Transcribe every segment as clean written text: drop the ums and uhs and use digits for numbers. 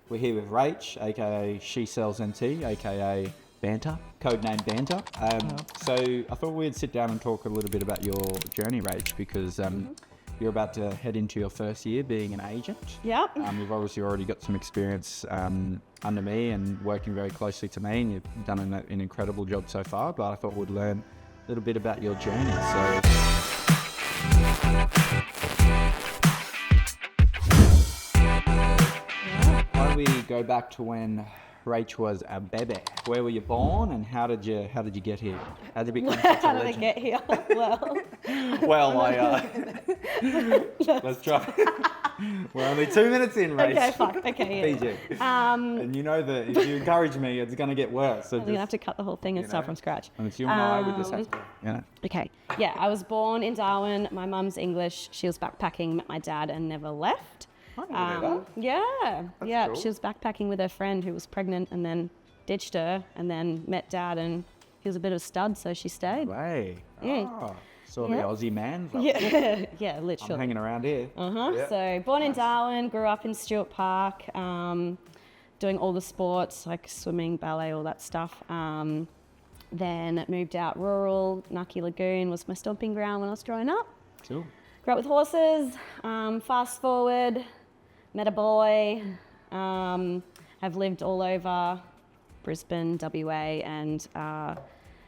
We're here with Rach, aka She Sells NT, aka Banter, codename Banter. So I thought we'd sit down and talk a little bit about your journey, Rach, because you're about to head into your first year being an agent. Yep. You've obviously already got some experience under me and working very closely to me, and you've done an incredible job so far, but I thought we'd learn a little bit about your journey. So. Why don't we go back to when Rach was a baby? Where were you born, and how did you get here? How did you become such a How did I legend? get here? Well, let's try. We're only 2 minutes in, Rach. Okay, fuck. Okay, yeah. PG. And you know that if you encourage me, it's going to get worse. So I'm going to have to cut the whole thing and start from scratch. And it's you and I with this aspect, you know. Okay. Yeah, I was born in Darwin. My mum's English. She was backpacking, met my dad and never left. I didn't know that. Yeah. That's cool. She was backpacking with her friend who was pregnant and then ditched her and then met dad and he was a bit of a stud, so she stayed. Way. Yeah. Oh, sort of Yeah. the Aussie man. Yeah, yeah, literally. I'm hanging around here. Yeah. So born in Darwin, grew up in Stewart Park, doing all the sports like swimming, ballet, all that stuff. Then moved out rural. Nucky Lagoon was my stomping ground when I was growing up. Cool. Grew up with horses. Fast forward, met a boy. I've lived all over Brisbane, WA, and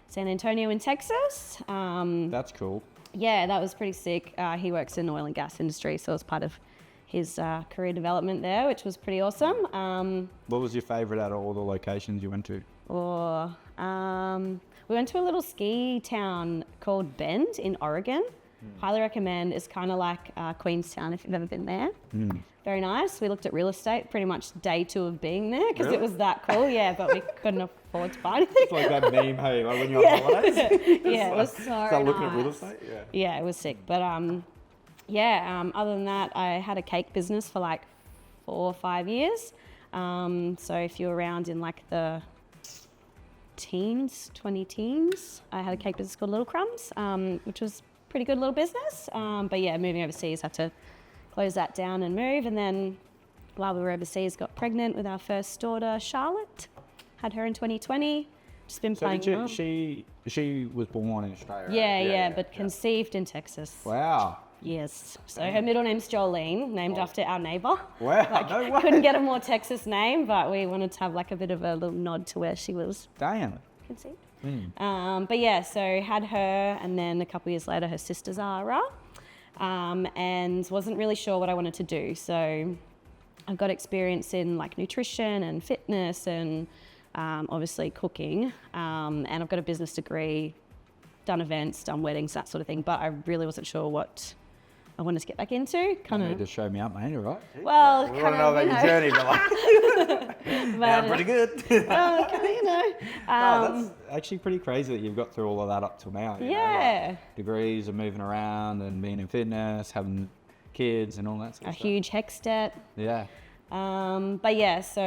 San Antonio in Texas. That's cool. Yeah, that was pretty sick. He works in the oil and gas industry, so it was part of his career development there, which was pretty awesome. What was your favourite out of all the locations you went to? We went to a little ski town called Bend in Oregon. Highly recommend. It's kind of like Queenstown if you've ever been there. Very nice. We looked at real estate pretty much day 2 of being there because Really? it was that cool. Yeah, but we couldn't afford to buy anything. It's like that meme, hey, like when you're on holidays. Yeah, it was so Start looking at real nice. estate. Yeah. Yeah, it was sick. But other than that, I had a cake business for like 4 or 5 years. So if you're around in like the 20 teens, I had a cake business called Little Crumbs, which was pretty good little business. But yeah, moving overseas, had to close that down and move. And then while we were overseas, got pregnant with our first daughter, Charlotte. Had her in 2020. Just been So playing around. she was born in Australia. right? Yeah, but conceived in Texas. Wow. Yes. So her middle name's Jolene, named after our neighbour. Wow. No way. Couldn't get a more Texas name, but we wanted to have like a bit of a little nod to where she was Damn. conceived. But yeah, so had her, and then a couple of years later, her sister Zara, and wasn't really sure what I wanted to do. So I've got experience in like nutrition and fitness and obviously cooking, and I've got a business degree, done events, done weddings, that sort of thing. But I really wasn't sure what I wanted to get back into. You Kind need of. to show me up, mate, all right? Well, We want kind to know of, about you your know. journey, but like, yeah, I'm pretty good. Well, kind of, you know. That's actually pretty crazy that you've got through all of that up till now. You know, Yeah. like degrees and moving around and being in fitness, having kids and all that sort A of stuff. huge HEX debt. Yeah. But yeah, so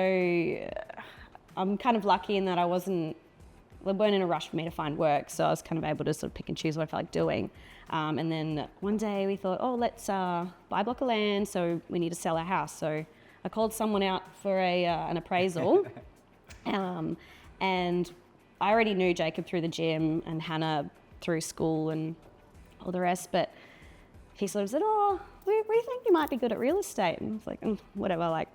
I'm kind of lucky in that they weren't in a rush for me to find work, so I was kind of able to sort of pick and choose what I felt like doing. And then one day we thought, let's buy a block of land, so we need to sell our house. So I called someone out for an appraisal, and I already knew Jacob through the gym and Hannah through school and all the rest, but he sort of said, we think you might be good at real estate. And I was like, whatever, like,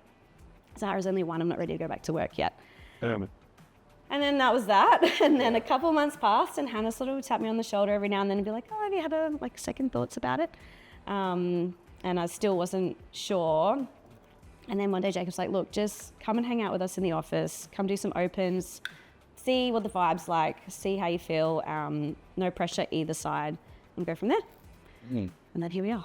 Zara's only 1, I'm not ready to go back to work yet. And then that was that. And then a couple months passed and Hannah sort of would tap me on the shoulder every now and then and be like, have you had second thoughts about it? And I still wasn't sure. And then one day Jacob's like, look, just come and hang out with us in the office, come do some opens, see what the vibe's like, see how you feel, no pressure either side, and go from there. And then here we are.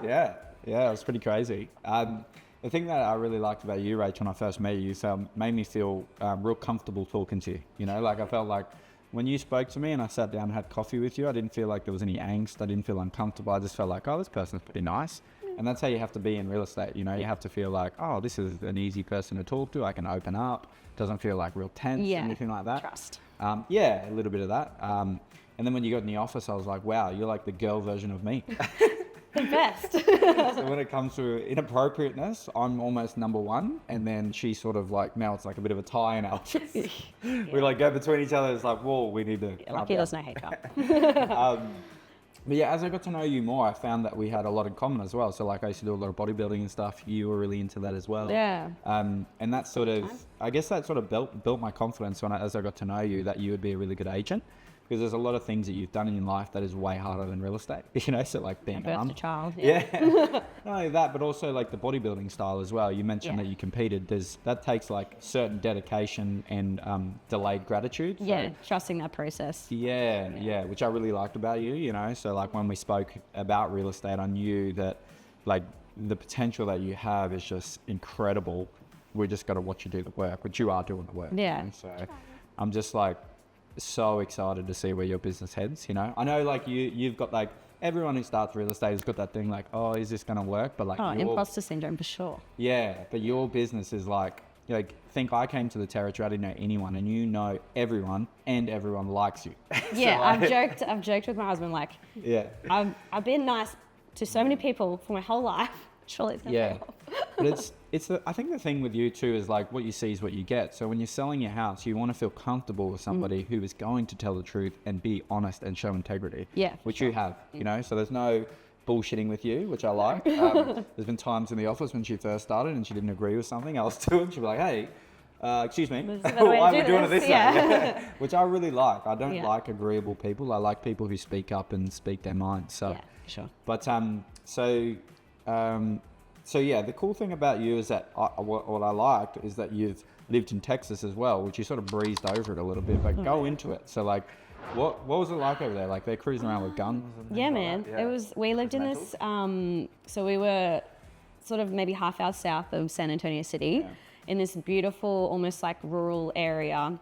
Yeah, it was pretty crazy. The thing that I really liked about you, Rach, when I first met you, made me feel real comfortable talking to you. You know, like I felt like when you spoke to me and I sat down and had coffee with you, I didn't feel like there was any angst. I didn't feel uncomfortable. I just felt like, this person's pretty nice. And that's how you have to be in real estate. You know, you have to feel like, this is an easy person to talk to. I can open up. Doesn't feel like real tense or anything like that. Trust. Yeah, a little bit of that. And then when you got in the office, I was like, wow, you're like the girl version of me. The best. So when it comes to inappropriateness, I'm almost number one, and then she sort of like, now it's like a bit of a tie in our We like go between each other. It's like, whoa, we need to. Lucky there's no hiccup. But yeah, as I got to know you more, I found that we had a lot in common as well. So like I used to do a lot of bodybuilding and stuff. You were really into that as well. Yeah. And that sort of, I guess that sort of built my confidence as I got to know you, that you would be a really good agent. Because there's a lot of things that you've done in your life that is way harder than real estate, you know, so like being Birth to child. Yeah. Not only that, but also like the bodybuilding style as well. You mentioned that you competed. That takes like certain dedication and delayed gratitude. So, Yeah, trusting that process. yeah, which I really liked about you, you know. So like when we spoke about real estate, I knew that like the potential that you have is just incredible. We just got to watch you do the work, which you are doing the work. Yeah. You know? So I'm just like so excited to see where your business heads, you know. I know like you've got like everyone who starts real estate has got that thing like, oh, is this going to work? But like imposter syndrome for sure. Yeah, but your business is like think I came to the territory, I didn't know anyone, and you know everyone and everyone likes you. Yeah, So, like, I've joked with my husband like, yeah. I've been nice to so many people for my whole life. Surely it's gonna pay off. But I think the thing with you too is like what you see is what you get. So when you're selling your house, you want to feel comfortable with somebody who is going to tell the truth and be honest and show integrity. Yeah, which you have, you know. So there's no bullshitting with you, which I like. There's been times in the office when she first started and she didn't agree with something I was doing. She'd be like, hey, excuse me, why are we doing it this way? Yeah. Which I really like. I don't like agreeable people. I like people who speak up and speak their mind. So, yeah, sure. But so yeah, the cool thing about you is that what I liked is that you've lived in Texas as well, which you sort of breezed over it a little bit, but go into it. So like, what was it like over there? Like they're cruising around with guns and things Yeah, like man. that? Yeah. We lived in this, so we were sort of maybe half hour south of San Antonio City in this beautiful, almost like rural area.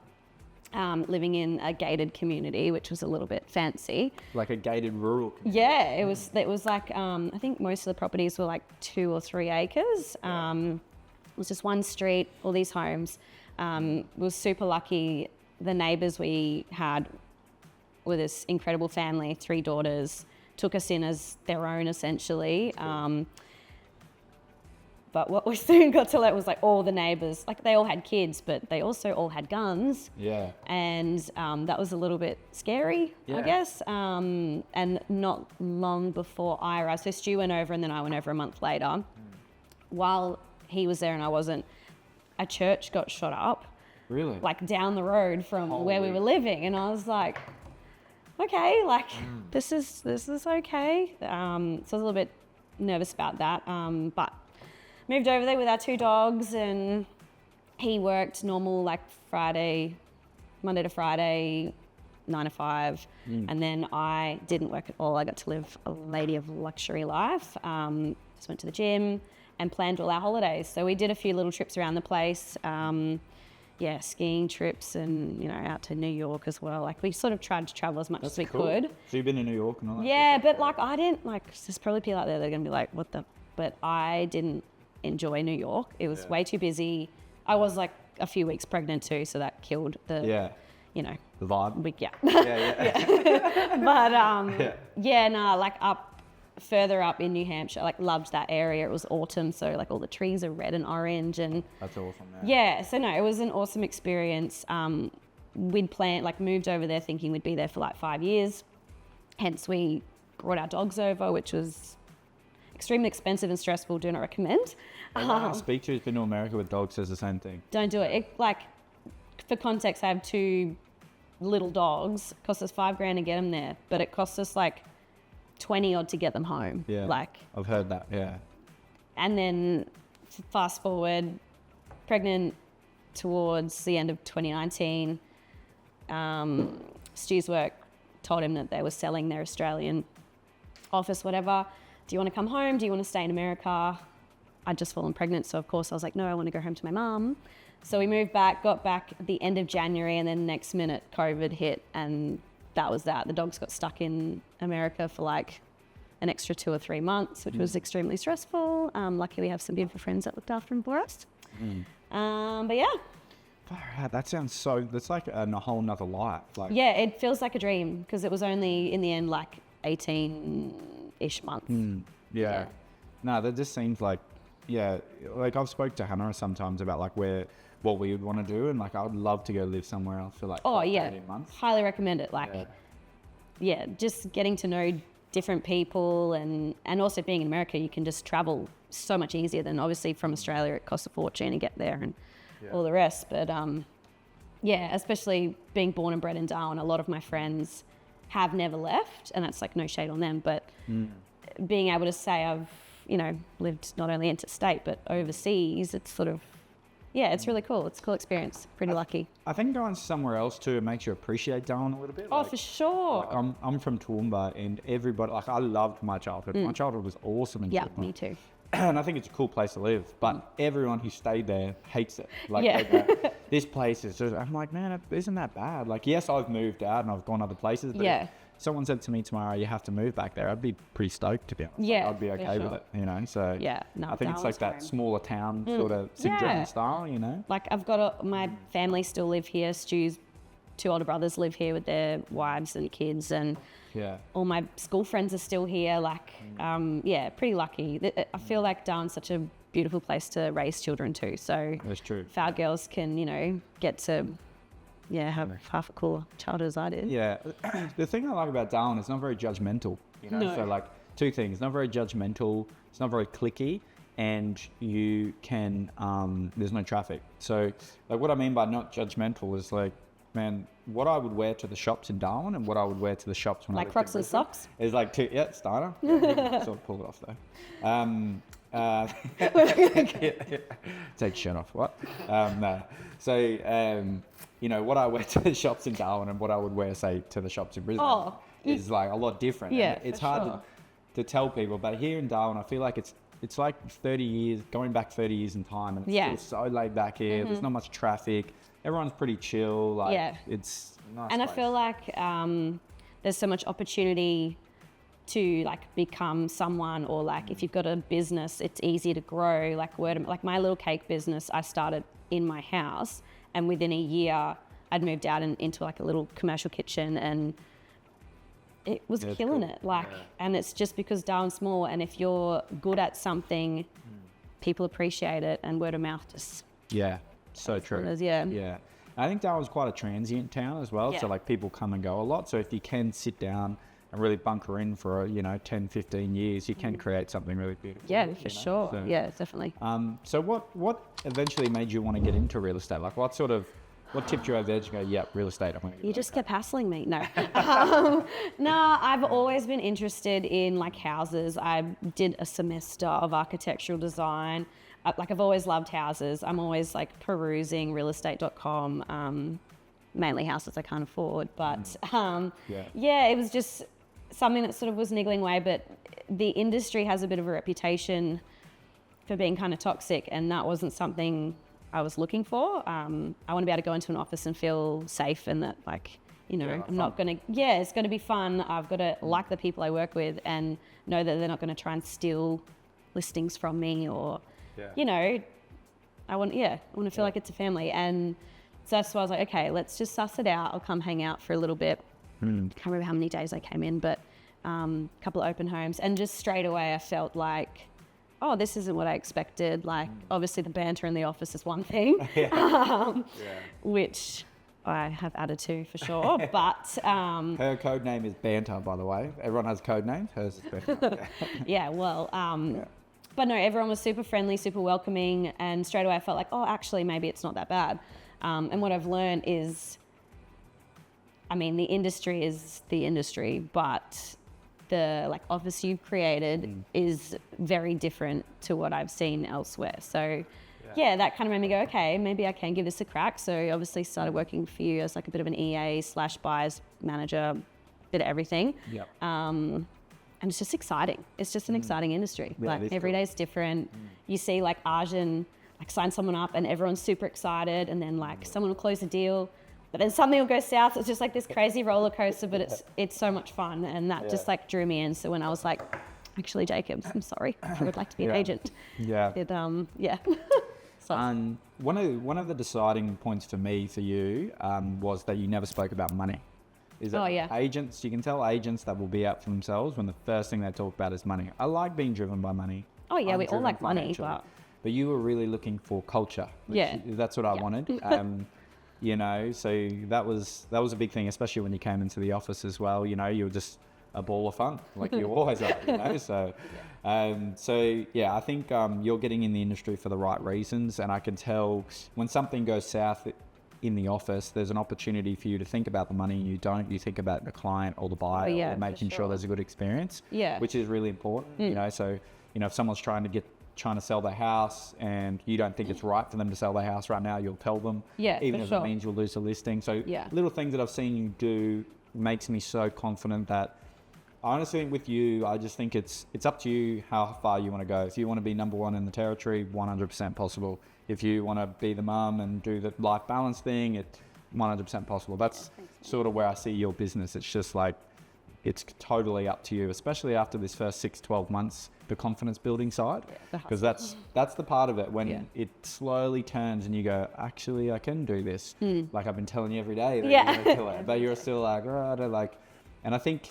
Living in a gated community, which was a little bit fancy. Like a gated rural community. Yeah, it was like, I think most of the properties were like 2 or 3 acres. It was just one street, all these homes. We were super lucky. The neighbours we had were this incredible family, 3 daughters, took us in as their own essentially. But what we soon got to learn was like all the neighbours, like they all had kids, but they also all had guns. Yeah. And that was a little bit scary, I guess. And not long before I arrived, so Stu went over and then I went over a month later. While he was there and I wasn't, a church got shot up. Really? Like down the road from where we were living. And I was like, okay, like this is okay. So I was a little bit nervous about that. But moved over there with our 2 dogs and he worked normal like Monday to Friday, 9 to 5. And then I didn't work at all. I got to live a lady of luxury life. Just went to the gym and planned all our holidays. So we did a few little trips around the place. Skiing trips and, you know, out to New York as well. Like we sort of tried to travel as much as we could. So you've been to New York and all that? Yeah, but like I didn't, like there's probably people out there that are going to be like, what the, but I didn't enjoy New York. It was way too busy. I was like a few weeks pregnant too, so that killed the, you know. The vibe? But like further up in New Hampshire, like loved that area. It was autumn, so like all the trees are red and orange and that's awesome, man. Yeah, so no, it was an awesome experience. We'd moved over there thinking we'd be there for like 5 years. Hence we brought our dogs over, which was extremely expensive and stressful. Do not recommend. Everyone I speak to who's been to America with dogs says the same thing. Don't do it. For context, I have 2 little dogs. It cost us $5,000 to get them there, but it cost us like 20 odd to get them home. Yeah, I've heard that. Yeah. And then fast forward, pregnant towards the end of 2019. Stu's work told him that they were selling their Australian office, whatever. Do you want to come home? Do you want to stay in America? I'd just fallen pregnant, so of course I was like, no, I want to go home to my mum. So we moved back, got back at the end of January, and then next minute COVID hit, and that was that. The dogs got stuck in America for like an extra 2 or 3 months, which was extremely stressful. Luckily we have some beautiful friends that looked after them for us. But yeah. That sounds that's like a whole nother life. Like, yeah, it feels like a dream because it was only in the end like 18-ish months. Yeah. No, that just seems like, like I've spoke to Hannah sometimes about like what we would want to do, and like I would love to go live somewhere else for like 18 months. Highly recommend it. Like, just getting to know different people, and also being in America, you can just travel so much easier than obviously from Australia. It costs a fortune to get there and all the rest. But especially being born and bred in Darwin, a lot of my friends have never left, and that's like no shade on them, but being able to say I've, lived not only interstate but overseas, it's sort of, it's really cool. It's a cool experience. Pretty lucky. I think going somewhere else too makes you appreciate Darwin a little bit. Oh, for sure. Like I'm from Toowoomba, and everybody, like I loved my childhood. My childhood was awesome in Toowoomba. Me too. And I think it's a cool place to live, but everyone who stayed there hates it. Like, they go, this place is just, I'm like, man, it isn't that bad. Like, yes, I've moved out and I've gone other places, but if someone said to me tomorrow, you have to move back there, I'd be pretty stoked, to be honest. Yeah, I'd be okay with it, so I think it's like that smaller town sort of syndrome style, Like I've got my family still live here. Stu's 2 older brothers live here with their wives and kids, and all my school friends are still here. Like, pretty lucky. I feel like Darwin's such a beautiful place to raise children too. So that's true. If our girls can, get to, have half a cool childhood as I did. Yeah. The thing I like about Darwin, it's not very judgmental, No. So like 2 things, not very judgmental, it's not very cliquey, and you can, there's no traffic. So like what I mean by not judgmental is like, man, what I would wear to the shops in Darwin and what I would wear to the shops when I lived Crocs in and socks? is like Steiner. Sort of pull it off though. Take your shirt off, what? No. So, what I wear to the shops in Darwin and what I would wear, say, to the shops in Brisbane is like a lot different. Yeah, and it's hard to tell people, but here in Darwin, I feel like it's like 30 years, going back 30 years in time, and it's still so laid back here. There's not much traffic. Everyone's pretty chill. Like, it's nice. And place. I feel like there's so much opportunity to like become someone, or like if you've got a business, it's easy to grow. Like like my little cake business, I started in my house, and within a year, I'd moved out into like a little commercial kitchen, and it was killing it. Like, and it's just because Darwin's small, and if you're good at something, people appreciate it, and word of mouth just. Yeah. So true. Yeah. I think Darwin's quite a transient town as well. So like people come and go a lot. So if you can sit down and really bunker in for 10, 15 years, you can create something really beautiful. Yeah, for sure. So, definitely. So what eventually made you want to get into real estate? Like what tipped you over there to go, real estate, I'm going to get You just kept hassling me. No. I've always been interested in like houses. I did a semester of architectural design. Like I've always loved houses. I'm always like perusing realestate.com, mainly houses I can't afford. But it was just something that sort of was niggling away. But the industry has a bit of a reputation for being kind of toxic, and that wasn't something I was looking for. I want to be able to go into an office and feel safe, and that like, I'm not going to, it's going to be fun. I've got to like the people I work with and know that they're not going to try and steal listings from me, or I want to feel like it's a family. And so that's why I was like, okay, let's just suss it out. I'll come hang out for a little bit. Can't remember how many days I came in, but a couple of open homes. And just straight away I felt like, oh, this isn't what I expected. Like, obviously the banter in the office is one thing, which I have added to for sure. But her code name is Banter, by the way. Everyone has code names. Hers is Banter. But no, everyone was super friendly, super welcoming, and straight away I felt like, oh, actually, maybe it's not that bad. And what I've learned is, the industry is the industry, but the like office you've created is very different to what I've seen elsewhere. So that kind of made me go, okay, maybe I can give this a crack. So obviously started working for you as like a bit of an EA/buyers manager, bit of everything. And it's just exciting. It's just an exciting industry. Like every day is different. You see like Arjun like sign someone up and everyone's super excited, and then like someone will close a deal, but then something will go south. It's just like this crazy roller coaster, but it's so much fun, and that just like drew me in. So when I was like, actually, Jacob, I'm sorry, I would like to be an agent. So one of the deciding points for me for you was that you never spoke about money. is that agents, you can tell agents that will be out for themselves when the first thing they talk about is money. I like being driven by money. Oh yeah, we all like money, but you were really looking for culture. That's what I wanted. You know, so that was a big thing, especially when you came into the office as well. You know, you were just a ball of fun, like you always are. You know, so I think you're getting in the industry for the right reasons, and I can tell when something goes south in the office, there's an opportunity for you to think about the money. You think about the client or the buyer, or making sure there's a good experience, which is really important. You know, so you know, if someone's trying to sell their house and you don't think it's right for them to sell their house right now, you'll tell them, even if it means you'll lose the listing. So little things that I've seen you do makes me so confident that, honestly, with you, I just think it's up to you how far you want to go. If you want to be number one in the territory, 100% possible. If you want to be the mum and do the life balance thing, it's 100% possible. That's sort of where I see your business. It's just like, it's totally up to you, especially after this first 6-12 months, the confidence building side, because that's the part of it when it slowly turns and you go, actually, I can do this. Like I've been telling you every day that you're going to kill it, but you're still like, oh, I don't like. And I think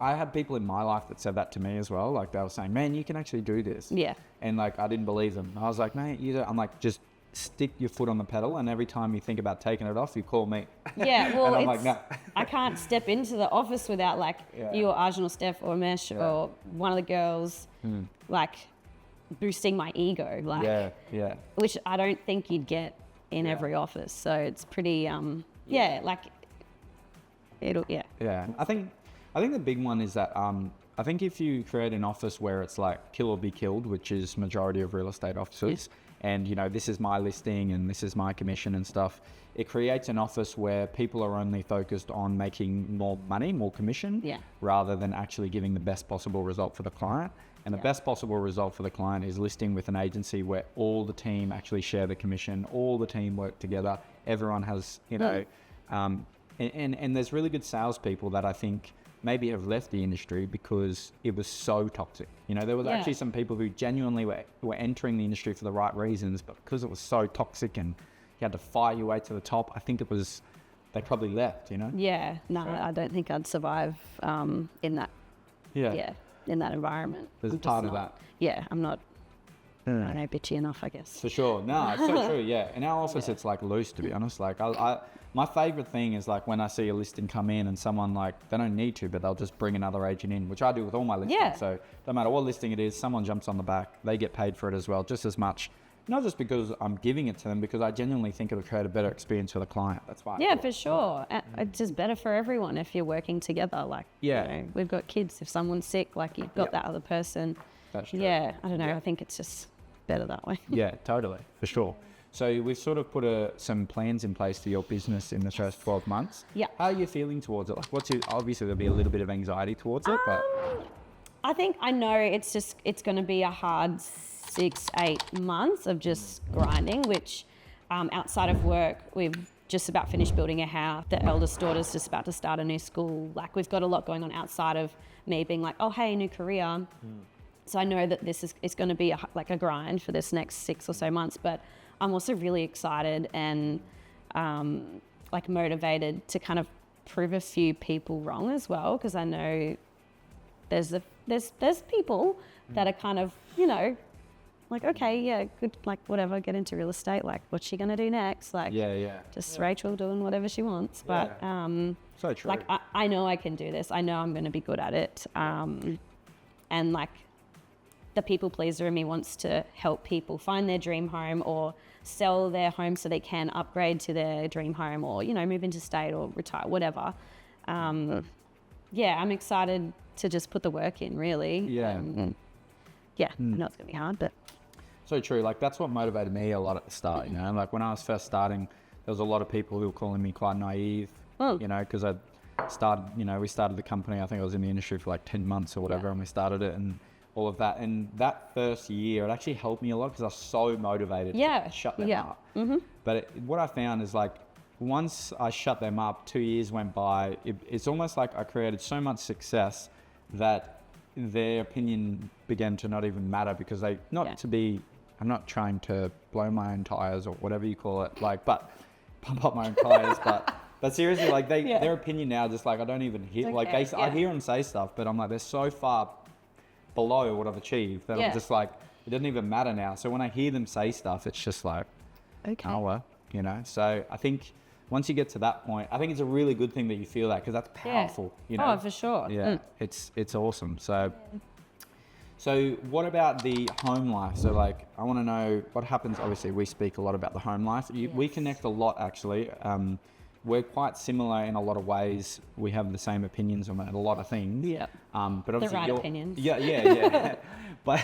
I had people in my life that said that to me as well. Like they were saying, man, you can actually do this. Yeah. And like, I didn't believe them. I was like, mate, I'm like, just stick your foot on the pedal, and every time you think about taking it off, you call me. Yeah, well, and I'm like, no. I can't step into the office without like you or Arjun or Steph or Mesh or one of the girls like boosting my ego, like which I don't think you'd get in every office. So it's pretty like it'll I think the big one is that I think if you create an office where it's like kill or be killed, which is majority of real estate offices, and you know, this is my listing and this is my commission and stuff, it creates an office where people are only focused on making more money, more commission, rather than actually giving the best possible result for the client. And the best possible result for the client is listing with an agency where all the team actually share the commission, all the team work together, everyone has, you know, and there's really good salespeople that I think maybe have left the industry because it was so toxic. You know, there was actually some people who genuinely were entering the industry for the right reasons, but because it was so toxic and you had to fight your way to the top, I think they probably left, you know? Yeah, no, I don't think I'd survive in that, in that environment. There's a part of that. Yeah, I'm not, I don't know, bitchy enough, I guess. For sure. No, it's so true, yeah. In our office, it's like loose, to be honest. Like, my favorite thing is like when I see a listing come in and someone like, they don't need to, but they'll just bring another agent in, which I do with all my listings. Yeah. So no matter what listing it is, someone jumps on the back, they get paid for it as well, just as much. Not just because I'm giving it to them, because I genuinely think it'll create a better experience for the client. That's why. Yeah, for sure. It's just better for everyone if you're working together. Like, you know, we've got kids. If someone's sick, like you've got that other person. That's true. Yeah, I don't know. I think it's just better that way. Yeah, totally, for sure. So we've sort of put some plans in place for your business in the first 12 months. Yeah. How are you feeling towards it? Like, obviously there'll be a little bit of anxiety towards it, but I think I know it's going to be a hard 6-8 months of just grinding, which outside of work, we've just about finished building a house. The eldest daughter's just about to start a new school. Like, we've got a lot going on outside of me being like, oh, hey, new career. So I know that this is going to be a grind for this next 6 or so months, but I'm also really excited and like motivated to kind of prove a few people wrong as well, because I know there's people that are kind of, you know, like, okay, yeah, good, like whatever, get into real estate, like what's she gonna do next? Like, just Rachael doing whatever she wants. But so true. Like I know I can do this. I know I'm gonna be good at it. And like, the people pleaser in me wants to help people find their dream home or sell their home so they can upgrade to their dream home, or, you know, move into state or retire, whatever. I'm excited to just put the work in, really. I know it's going to be hard, but... So true. Like, that's what motivated me a lot at the start, you know? Like, when I was first starting, there was a lot of people who were calling me quite naive, you know, because we started the company, I think I was in the industry for like 10 months or whatever, and we started it and all of that. And that first year, it actually helped me a lot because I was so motivated to shut them up. But what I found is, like, once I shut them up, 2 years went by, it's almost like I created so much success that their opinion began to not even matter, because I'm not trying to blow my own tires or whatever you call it, like, but pump up my own tires, but But seriously, like Yeah. their opinion now, just like I don't even hear. Don't Like care, I yeah. hear them say stuff, but I'm like they're so far below what I've achieved that Yeah. I'm just like it doesn't even matter now. So when I hear them say stuff, it's just like, Okay. oh well, you know. So I think once you get to that point, I think it's a really good thing that you feel that because that's powerful. You know. Oh, for sure. Yeah, it's awesome. So what about the home life? So like, I want to know what happens. Obviously, we speak a lot about the home life. We Yes. connect a lot, actually. We're quite similar in a lot of ways. We have the same opinions on a lot of things. Yeah. But obviously, right you're- opinions. Yeah. but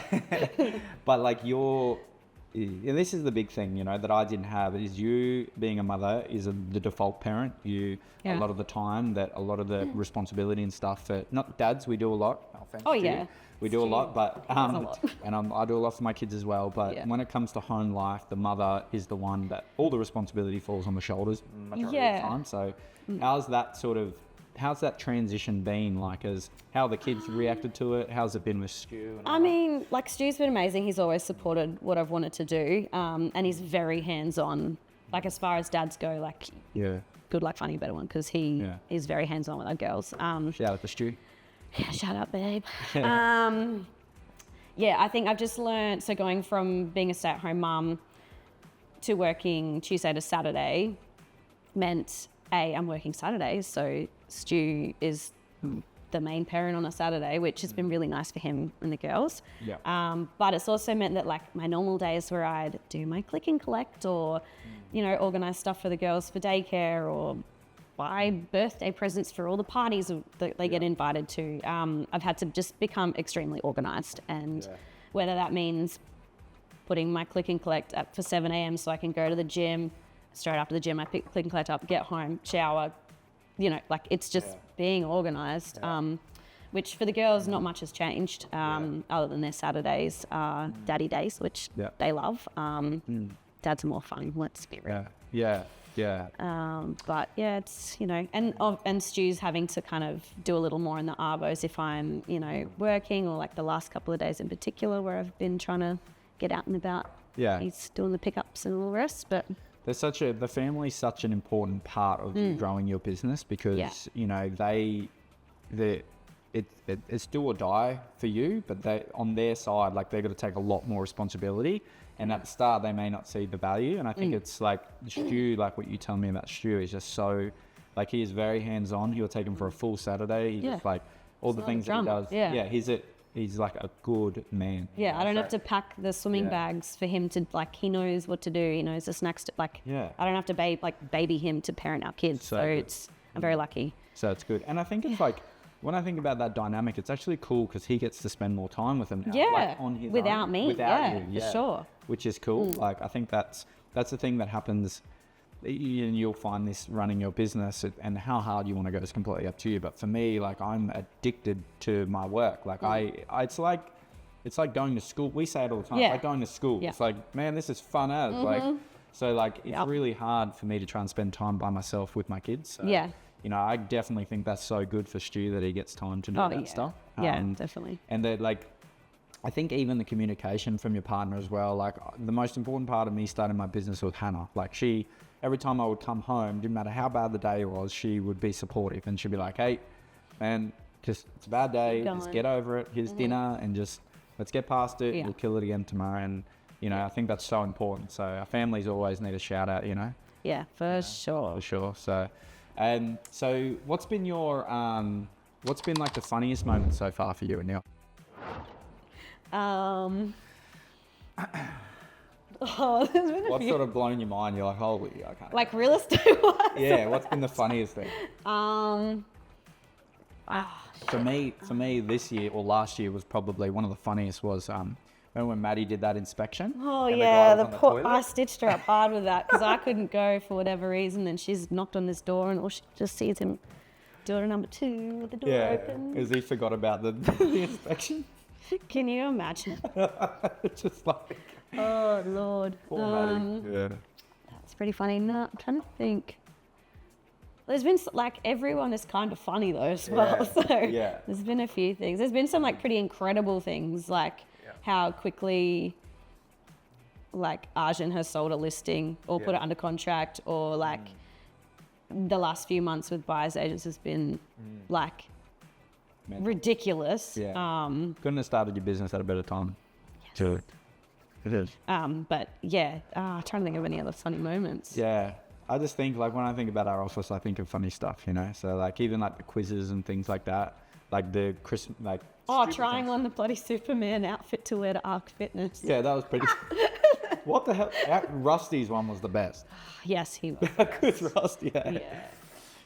but like this is the big thing, you know, that I didn't have is you being a mother is the default parent. A Yeah. lot of the time that a lot of the responsibility and stuff for not dads, we do a lot. No offense Oh, to you. yeah. We do a lot, but a lot. and I do a lot for my kids as well. But Yeah. when it comes to home life, the mother is the one that all the responsibility falls on the shoulders majority of Yeah. the time. So how's that transition been like? As how the kids reacted to it? How's it been with Stu? And all I that? mean, like Stu's been amazing. He's always supported what I've wanted to do, and he's very hands-on. Like as far as dads go, like Yeah. good luck finding a better one because he Yeah. is very hands-on with our girls. Shout out to Stu. Yeah, shut up, babe. Yeah, I think I've just learned, so going from being a stay-at-home mum to working Tuesday to Saturday meant, I'm working Saturdays, so Stu is the main parent on a Saturday, which has been really nice for him and the girls. Yeah. But it's also meant that like my normal days where I'd do my click and collect or, organise stuff for the girls for daycare or buy birthday presents for all the parties that they get invited to. I've had to just become extremely organised, and whether that means putting my click and collect up for 7 a.m. so I can go to the gym, straight after the gym I pick click and collect up, get home, shower, like it's just being organised. Which for the girls not much has changed other than their Saturdays are daddy days, which they love. Dads are more fun, let's be real. Yeah. But yeah, it's, and Stu's having to kind of do a little more in the arbos if I'm, working, or like the last couple of days in particular where I've been trying to get out and about. Yeah. He's doing the pickups and all the rest, but The family's such an important part of you growing your business because, it's do or die for you, but they, on their side, like they've got to take a lot more responsibility. And at the start, they may not see the value. And I think it's like Stu, like what you tell me about Stu is just so, like he is very hands-on. He'll take him for a full Saturday. He just like all the things that he does. Yeah. He's like a good man. Yeah, I don't have to pack the swimming bags for him to, like, he knows what to do. He knows the snacks, I don't have to baby him to parent our kids. So I'm very lucky. So it's good. And I think it's like, when I think about that dynamic, it's actually cool because he gets to spend more time with them now. Yeah, like on his without own, me. without you, For sure. Which is cool. Like, I think that's the thing that happens. And you'll find this running your business, and how hard you want to go is completely up to you. But for me, like I'm addicted to my work. Like it's like going to school. We say it all the time. It's like going to school. Yeah. It's like, man, this is fun as like. So like it's really hard for me to try and spend time by myself with my kids. So, I definitely think that's so good for Stu that he gets time to do that stuff. Yeah, definitely. And that like. I think even the communication from your partner as well, like the most important part of me starting my business was Hannah. Like every time I would come home, didn't matter how bad the day was, she would be supportive and she'd be like, hey, man, it's a bad day, just get over it, here's dinner and just let's get past it, we'll kill it again tomorrow. And, I think that's so important. So our families always need a shout out, Yeah, for sure. For sure. So what's been like the funniest moment so far for you and Neil? There's been a What's few. sort of blown your mind? You're like, holy, I can't. Like real estate wise? Yeah, what's been the funniest thing? For me, this year or last year was probably one of the funniest was remember when Maddie did that inspection? Oh and yeah, the the guy was on poor, toilet? I stitched her up hard with that because I couldn't go for whatever reason, and she's knocked on this door, and all she just sees him door number 2 with the door open. because he forgot about the inspection. Can you imagine? It's just like, Oh Lord. poor Maddie. Yeah. That's pretty funny. No, I'm trying to think. There's been like everyone is kind of funny though as well. Yeah, So yeah. there's been a few things. There's been some like pretty incredible things, like how quickly like Arjun has sold a listing or put it under contract, or like the last few months with buyer's agents has been like Mental. ridiculous. Yeah. Couldn't have started your business at a better time. Yes. It is. But yeah, trying to think of any other funny moments. Yeah. I just think, like, when I think about our office, I think of funny stuff, you know? So, like, even, like, the quizzes and things like that. Like, the Christmas, like... Trying on the bloody Superman outfit to wear to Arc Fitness. Yeah, that was pretty... What the hell? Rusty's one was the best. Yes, he was. Good Rusty, yeah.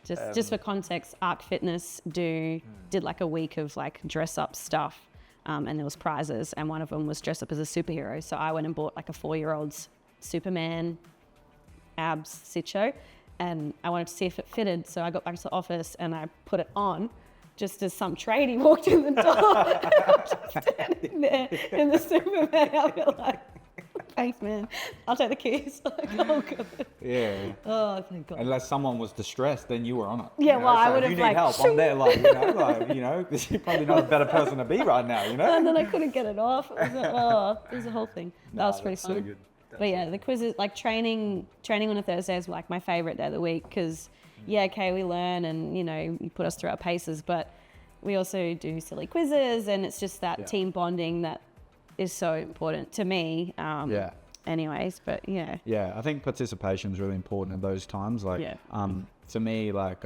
Just for context, Arc Fitness did like a week of like dress up stuff, and there was prizes, and one of them was dress up as a superhero. So I went and bought like a 4-year-old's Superman abs sit show, and I wanted to see if it fitted. So I got back to the office and I put it on. Just as some tradie walked in the door, I'm just standing there in the Superman outfit, like, thanks, man. I'll take the keys. Like, oh, good. Yeah. Oh, thank God. Unless someone was distressed, then you were on it. Yeah, you know? well, I So would if have you need help, I'm there, like, you're probably not a better person to be right now, you know? And then I couldn't get it off. It was a whole thing. That was pretty so fun. good. But yeah, the quizzes, like training on a Thursday is like my favorite day of the week because, yeah, okay, we learn and, you know, you put us through our paces, but we also do silly quizzes and it's just that team bonding that is so important to me. Anyways, but yeah. Yeah, I think participation is really important at those times. Like, for me, like,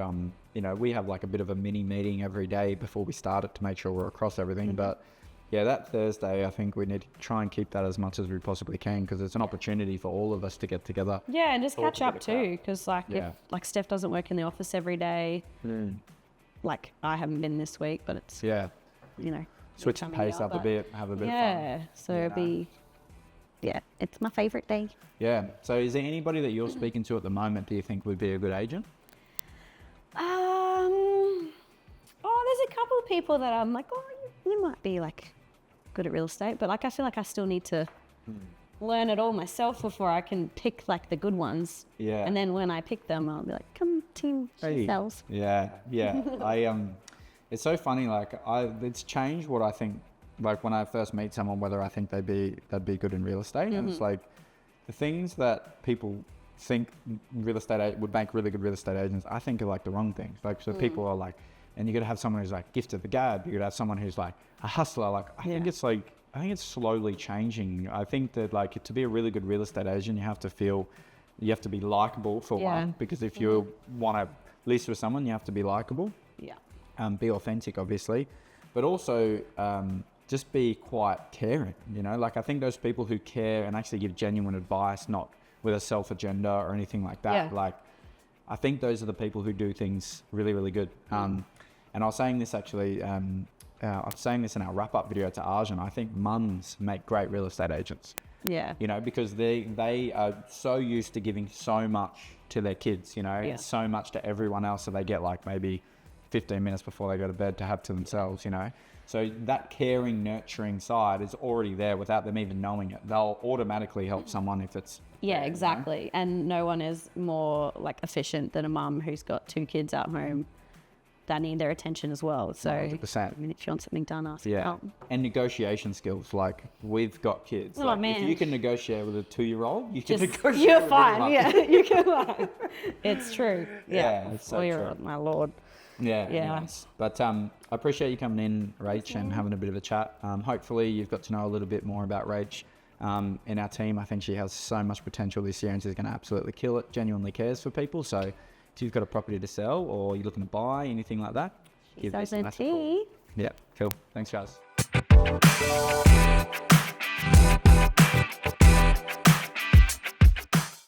you know, we have like a bit of a mini meeting every day before we start it to make sure we're across everything. But yeah, that Thursday, I think we need to try and keep that as much as we possibly can because it's an opportunity for all of us to get together. Yeah, and just catch up too because like if like Steph doesn't work in the office every day, like I haven't been this week, but it's, you know. Switch the pace up a bit, have a bit of fun. Yeah, so it'll be... Yeah, it's my favourite day. Yeah. So is there anybody that you're speaking to at the moment do you think would be a good agent? There's a couple of people that I'm like, you might be like good at real estate, but like I feel like I still need to learn it all myself before I can pick like the good ones. Yeah. And then when I pick them, I'll be like, come team yourselves. Yeah. It's so funny. Like it's changed what I think. Like when I first meet someone, whether I think they'd be good in real estate, and it's like the things that people think would make really good real estate agents, I think are like the wrong things. Like so people are like, and you got to have someone who's like gift of the gab. You got to have someone who's like a hustler. Like I think it's slowly changing. I think that like to be a really good real estate agent, you have to be likable for one, because if you want to lease with someone, you have to be likable. Yeah. Be authentic, obviously, but also. Just be quite caring, you know, like I think those people who care and actually give genuine advice, not with a self agenda or anything like that. Like, I think those are the people who do things really, really good. And I was saying this actually, I was saying this in our wrap up video to Arjun. I think mums make great real estate agents. Yeah. You know, because they are so used to giving so much to their kids, you know, so much to everyone else. So they get like maybe 15 minutes before they go to bed to have to themselves, you know. So that caring, nurturing side is already there without them even knowing it. They'll automatically help someone if it's... Yeah, exactly. You know? And no one is more like efficient than a mum who's got 2 kids at home that need their attention as well. So 100%. I mean, if you want something done, ask for help. And negotiation skills, like we've got kids. Oh, like, man. If you can negotiate with a 2-year-old, you can negotiate you're with fine. anyone. Yeah, you can fine. It's true. Yeah, it's so 4-year-old, my lord. Yeah. Nice. But I appreciate you coming in, Rach, and having a bit of a chat. Hopefully you've got to know a little bit more about Rach in our team. I think she has so much potential this year and she's going to absolutely kill it, genuinely cares for people. So if you've got a property to sell or you're looking to buy, anything like that, give this a call. Yeah, cool. Thanks, guys.